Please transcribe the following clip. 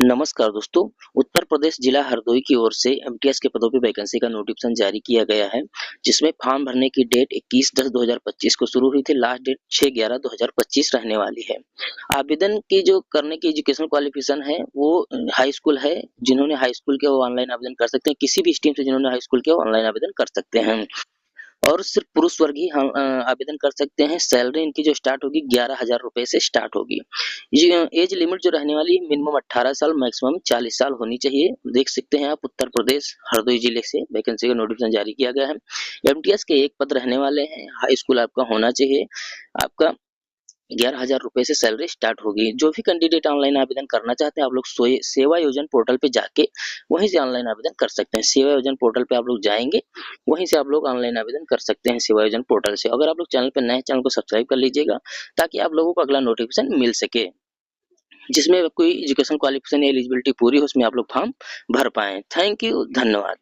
नमस्कार दोस्तों। उत्तर प्रदेश जिला हरदोई की ओर से एमटीएस के पदों पे वैकेंसी का नोटिफिकेशन जारी किया गया है, जिसमें फॉर्म भरने की डेट 21/10/2025 को शुरू हुई थी। लास्ट डेट 6/11/2025 रहने वाली है। आवेदन की जो करने की एजुकेशन क्वालिफिकेशन है वो हाई स्कूल है। जिन्होंने हाई स्कूल किया वो ऑनलाइन आवेदन कर सकते हैं। किसी भी स्ट्रीम से जिन्होंने हाई स्कूल किया वो ऑनलाइन आवेदन कर सकते हैं। और सिर्फ पुरुष वर्ग ही हम आवेदन कर सकते हैं। सैलरी इनकी जो स्टार्ट होगी 11,000 रुपए से स्टार्ट होगी। ये एज लिमिट जो रहने वाली है मिनिमम 18 साल मैक्सिमम 40 साल होनी चाहिए। देख सकते हैं आप उत्तर प्रदेश हरदोई जिले से वैकेंसी का नोटिफिकेशन जारी किया गया है। एमटीएस के एक पद रहने वाले हैं। हाई स्कूल आपका होना चाहिए। आपका 11,000 रुपए से सैलरी स्टार्ट होगी। जो भी कैंडिडेट ऑनलाइन आवेदन करना चाहते हैं आप लोग सेवा योजन पोर्टल पे जाके वहीं से ऑनलाइन आवेदन कर सकते हैं। सेवा योजन पोर्टल पे आप लोग जाएंगे, वहीं से आप लोग ऑनलाइन आवेदन कर सकते हैं सेवा योजन पोर्टल से। अगर आप लोग चैनल पर नए हैं, चैनल को सब्सक्राइब कर लीजिएगा ताकि आप लोगों को अगला नोटिफिकेशन मिल सके, जिसमें कोई एजुकेशन क्वालिफिकेशन या एलिजिबिलिटी पूरी हो उसमें आप लोग फॉर्म भर पाएं। थैंक यू, धन्यवाद।